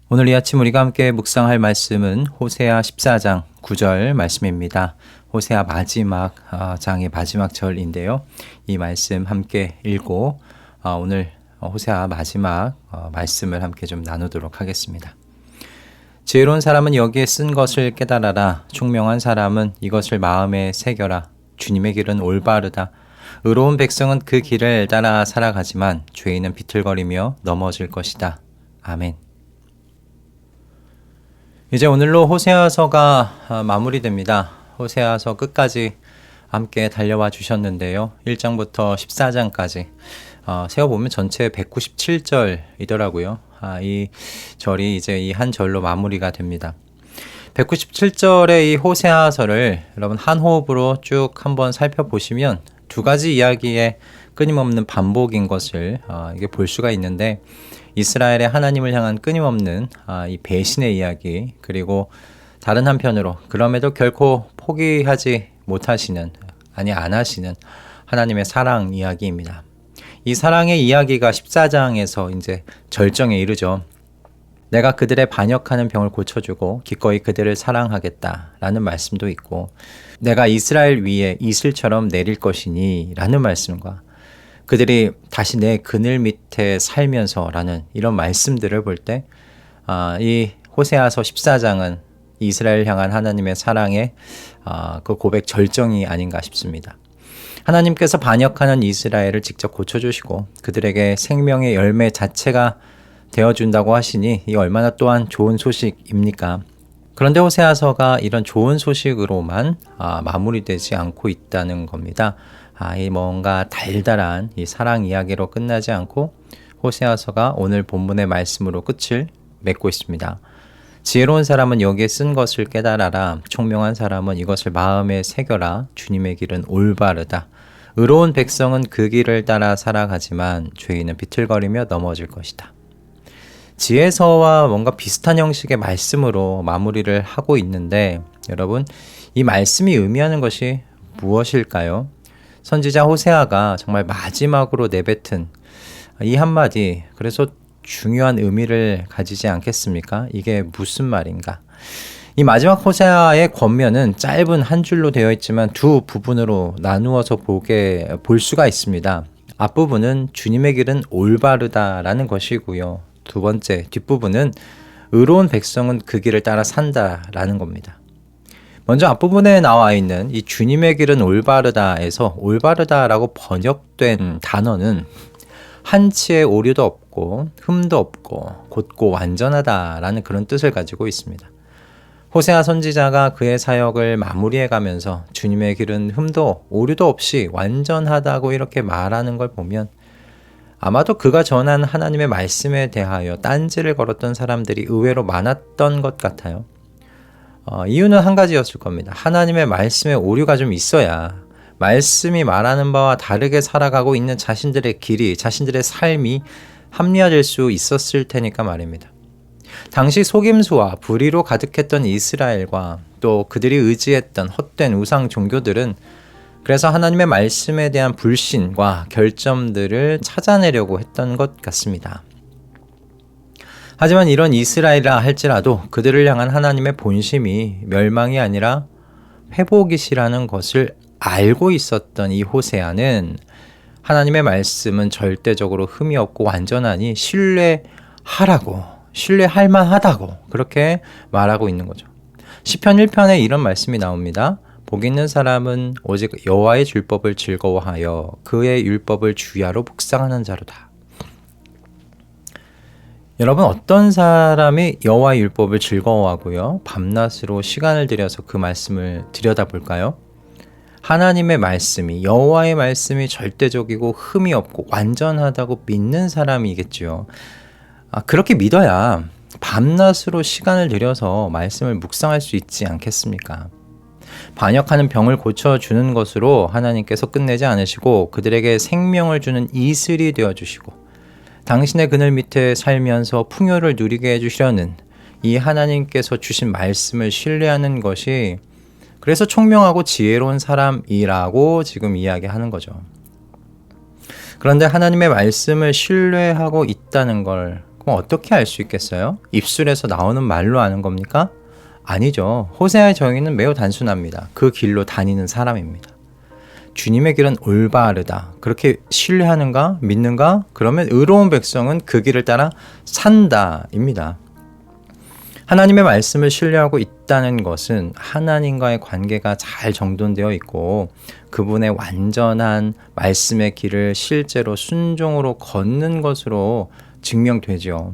오늘 이 아침 우리가 함께 묵상할 말씀은 호세아 14장 9절 말씀입니다. 호세아 마지막 장의 마지막 절인데요. 이 말씀 함께 읽고 오늘 호세아 마지막 말씀을 함께 좀 나누도록 하겠습니다. 지혜로운 사람은 여기에 쓴 것을 깨달아라. 총명한 사람은 이것을 마음에 새겨라. 주님의 길은 올바르다. 의로운 백성은 그 길을 따라 살아가지만 죄인은 비틀거리며 넘어질 것이다. 아멘. 이제 오늘로 호세아서가 마무리됩니다. 호세아서 끝까지 함께 달려와 주셨는데요. 1장부터 14장까지 세어보면 전체 197절이더라고요. 이 절이 이제 이 한 절로 마무리가 됩니다. 197절의 이 호세아서를 여러분 한 호흡으로 쭉 한번 살펴보시면 두 가지 이야기의 끊임없는 반복인 것을 이게 볼 수가 있는데, 이스라엘의 하나님을 향한 끊임없는 이 배신의 이야기, 그리고 다른 한편으로 그럼에도 결코 포기하지 못하시는, 안 하시는 하나님의 사랑 이야기입니다. 이 사랑의 이야기가 14장에서 이제 절정에 이르죠. 내가 그들의 반역하는 병을 고쳐주고 기꺼이 그들을 사랑하겠다라는 말씀도 있고, 내가 이스라엘 위에 이슬처럼 내릴 것이니 라는 말씀과 그들이 다시 내 그늘 밑에 살면서 라는 이런 말씀들을 볼 때 이 호세아서 14장은 이스라엘 향한 하나님의 사랑의 그 고백 절정이 아닌가 싶습니다. 하나님께서 반역하는 이스라엘을 직접 고쳐주시고 그들에게 생명의 열매 자체가 되어준다고 하시니 이 얼마나 또한 좋은 소식입니까? 그런데 호세아서가 이런 좋은 소식으로만 마무리되지 않고 있다는 겁니다. 이 뭔가 달달한 이 사랑 이야기로 끝나지 않고 호세아서가 오늘 본문의 말씀으로 끝을 맺고 있습니다. 지혜로운 사람은 여기에 쓴 것을 깨달아라. 총명한 사람은 이것을 마음에 새겨라. 주님의 길은 올바르다. 의로운 백성은 그 길을 따라 살아가지만 죄인은 비틀거리며 넘어질 것이다. 지혜서와 뭔가 비슷한 형식의 말씀으로 마무리를 하고 있는데, 여러분 이 말씀이 의미하는 것이 무엇일까요? 선지자 호세아가 정말 마지막으로 내뱉은 이 한마디, 그래서 중요한 의미를 가지지 않겠습니까? 이게 무슨 말인가? 이 마지막 호세아의 권면은 짧은 한 줄로 되어 있지만 두 부분으로 나누어서 볼 수가 있습니다. 앞부분은 주님의 길은 올바르다라는 것이고요. 두 번째 뒷부분은 의로운 백성은 그 길을 따라 산다라는 겁니다. 먼저 앞부분에 나와 있는 이 주님의 길은 올바르다에서 올바르다라고 번역된 단어는 한치의 오류도 없고 흠도 없고 곧고 완전하다라는 그런 뜻을 가지고 있습니다. 호세아 선지자가 그의 사역을 마무리해 가면서 주님의 길은 흠도 오류도 없이 완전하다고 이렇게 말하는 걸 보면 아마도 그가 전한 하나님의 말씀에 대하여 딴지를 걸었던 사람들이 의외로 많았던 것 같아요. 이유는 한 가지였을 겁니다. 하나님의 말씀에 오류가 좀 있어야 말씀이 말하는 바와 다르게 살아가고 있는 자신들의 길이, 자신들의 삶이 합리화될 수 있었을 테니까 말입니다. 당시 속임수와 불의로 가득했던 이스라엘과 또 그들이 의지했던 헛된 우상 종교들은 그래서 하나님의 말씀에 대한 불신과 결점들을 찾아내려고 했던 것 같습니다. 하지만 이런 이스라엘이라 할지라도 그들을 향한 하나님의 본심이 멸망이 아니라 회복이시라는 것을 알고 있었던 이 호세아는 하나님의 말씀은 절대적으로 흠이 없고 완전하니 신뢰할 만하다고 그렇게 말하고 있는 거죠. 시편 1편에 이런 말씀이 나옵니다. 복 있는 사람은 오직 여호와의 율법을 즐거워하여 그의 율법을 주야로 묵상하는 자로다. 여러분, 어떤 사람이 여호와의 율법을 즐거워하고요 밤낮으로 시간을 들여서 그 말씀을 들여다볼까요? 하나님의 말씀이, 여호와의 말씀이 절대적이고 흠이 없고 완전하다고 믿는 사람이겠죠. 그렇게 믿어야 밤낮으로 시간을 들여서 말씀을 묵상할 수 있지 않겠습니까? 반역하는 병을 고쳐주는 것으로 하나님께서 끝내지 않으시고 그들에게 생명을 주는 이슬이 되어주시고 당신의 그늘 밑에 살면서 풍요를 누리게 해주시려는 이 하나님께서 주신 말씀을 신뢰하는 것이 그래서 총명하고 지혜로운 사람이라고 지금 이야기하는 거죠. 그런데 하나님의 말씀을 신뢰하고 있다는 걸 그럼 어떻게 알 수 있겠어요? 입술에서 나오는 말로 아는 겁니까? 아니죠. 호세아의 정의는 매우 단순합니다. 그 길로 다니는 사람입니다. 주님의 길은 올바르다. 그렇게 신뢰하는가? 믿는가? 그러면 의로운 백성은 그 길을 따라 산다입니다. 하나님의 말씀을 신뢰하고 있다는 것은 하나님과의 관계가 잘 정돈되어 있고 그분의 완전한 말씀의 길을 실제로 순종으로 걷는 것으로 증명되죠.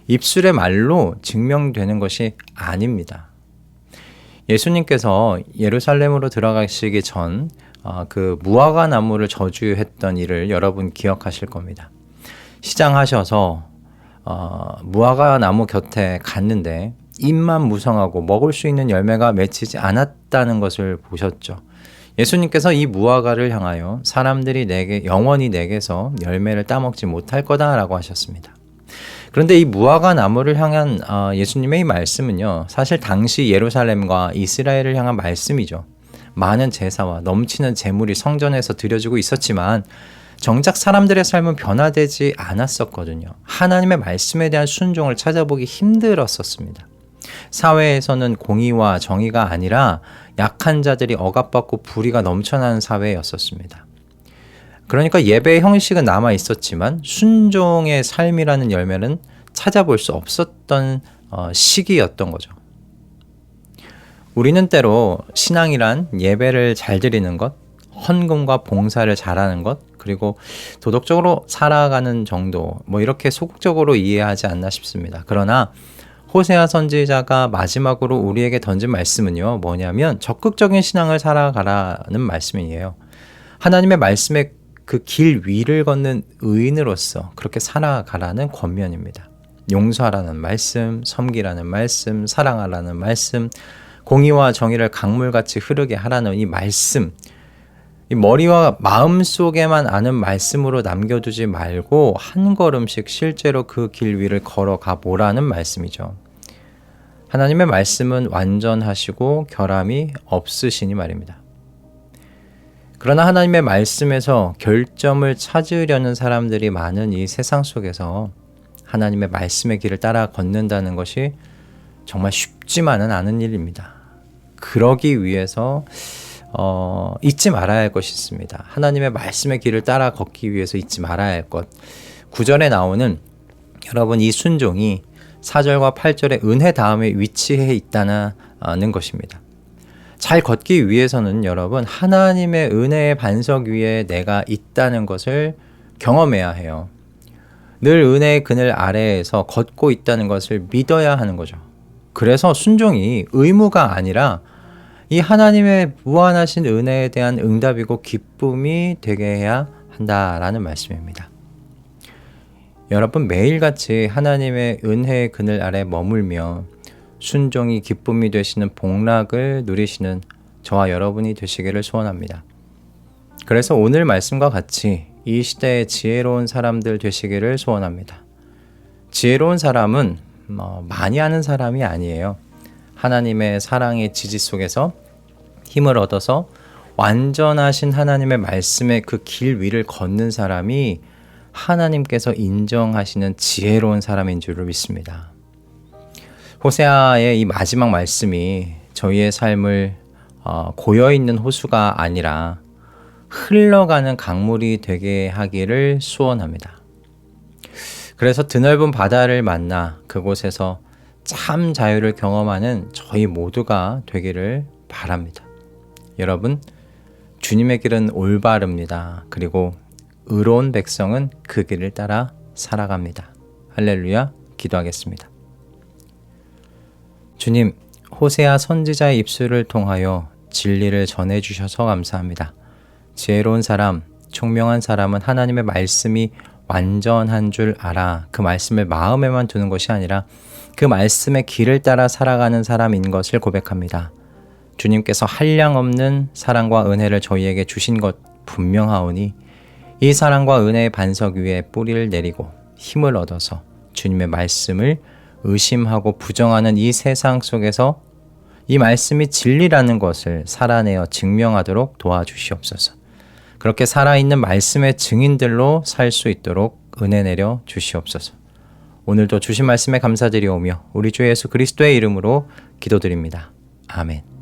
입술의 말로 증명되는 것이 아닙니다. 예수님께서 예루살렘으로 들어가시기 전 그 무화과 나무를 저주했던 일을 여러분 기억하실 겁니다. 시장하셔서 무화과 나무 곁에 갔는데 잎만 무성하고 먹을 수 있는 열매가 맺히지 않았다는 것을 보셨죠. 예수님께서 이 무화과를 향하여 사람들이 영원히 내게서 열매를 따먹지 못할 거다라고 하셨습니다. 그런데 이 무화과 나무를 향한 예수님의 이 말씀은요, 사실 당시 예루살렘과 이스라엘을 향한 말씀이죠. 많은 제사와 넘치는 제물이 성전에서 드려지고 있었지만 정작 사람들의 삶은 변화되지 않았었거든요. 하나님의 말씀에 대한 순종을 찾아보기 힘들었었습니다. 사회에서는 공의와 정의가 아니라 약한 자들이 억압받고 불의가 넘쳐나는 사회였었습니다. 그러니까 예배의 형식은 남아 있었지만 순종의 삶이라는 열매는 찾아볼 수 없었던 시기였던 거죠. 우리는 때로 신앙이란 예배를 잘 드리는 것, 헌금과 봉사를 잘하는 것, 그리고 도덕적으로 살아가는 정도, 이렇게 소극적으로 이해하지 않나 싶습니다. 그러나 호세아 선지자가 마지막으로 우리에게 던진 말씀은요, 뭐냐면 적극적인 신앙을 살아가라는 말씀이에요. 하나님의 말씀의 그 길 위를 걷는 의인으로서 그렇게 살아가라는 권면입니다. 용서하라는 말씀, 섬기라는 말씀, 사랑하라는 말씀, 공의와 정의를 강물같이 흐르게 하라는 이 말씀, 이 머리와 마음 속에만 아는 말씀으로 남겨두지 말고 한 걸음씩 실제로 그 길 위를 걸어가 보라는 말씀이죠. 하나님의 말씀은 완전하시고 결함이 없으시니 말입니다. 그러나 하나님의 말씀에서 결점을 찾으려는 사람들이 많은 이 세상 속에서 하나님의 말씀의 길을 따라 걷는다는 것이 정말 쉽지만은 않은 일입니다. 그러기 위해서 잊지 말아야 할 것이 있습니다. 하나님의 말씀의 길을 따라 걷기 위해서 잊지 말아야 할 것. 9절에 나오는 여러분 이 순종이 4절과 8절의 은혜 다음에 위치해 있다는 것입니다. 잘 걷기 위해서는 여러분 하나님의 은혜의 반석 위에 내가 있다는 것을 경험해야 해요. 늘 은혜의 그늘 아래에서 걷고 있다는 것을 믿어야 하는 거죠. 그래서 순종이 의무가 아니라 이 하나님의 무한하신 은혜에 대한 응답이고 기쁨이 되게 해야 한다라는 말씀입니다. 여러분 매일같이 하나님의 은혜의 그늘 아래 머물며 순종이 기쁨이 되시는 복락을 누리시는 저와 여러분이 되시기를 소원합니다. 그래서 오늘 말씀과 같이 이 시대의 지혜로운 사람들 되시기를 소원합니다. 지혜로운 사람은 많이 아는 사람이 아니에요. 하나님의 사랑의 지지 속에서 힘을 얻어서 완전하신 하나님의 말씀의 그 길 위를 걷는 사람이 하나님께서 인정하시는 지혜로운 사람인 줄을 믿습니다. 호세아의 이 마지막 말씀이 저희의 삶을 고여있는 호수가 아니라 흘러가는 강물이 되게 하기를 소원합니다. 그래서 드넓은 바다를 만나 그곳에서 참 자유를 경험하는 저희 모두가 되기를 바랍니다. 여러분, 주님의 길은 올바릅니다. 그리고 의로운 백성은 그 길을 따라 살아갑니다. 할렐루야, 기도하겠습니다. 주님, 호세아 선지자의 입술을 통하여 진리를 전해주셔서 감사합니다. 지혜로운 사람, 총명한 사람은 하나님의 말씀이 완전한 줄 알아 그 말씀을 마음에만 두는 것이 아니라 그 말씀의 길을 따라 살아가는 사람인 것을 고백합니다. 주님께서 한량없는 사랑과 은혜를 저희에게 주신 것 분명하오니 이 사랑과 은혜의 반석 위에 뿌리를 내리고 힘을 얻어서 주님의 말씀을 의심하고 부정하는 이 세상 속에서 이 말씀이 진리라는 것을 살아내어 증명하도록 도와주시옵소서. 그렇게 살아있는 말씀의 증인들로 살 수 있도록 은혜 내려 주시옵소서. 오늘도 주신 말씀에 감사드리오며 우리 주 예수 그리스도의 이름으로 기도드립니다. 아멘.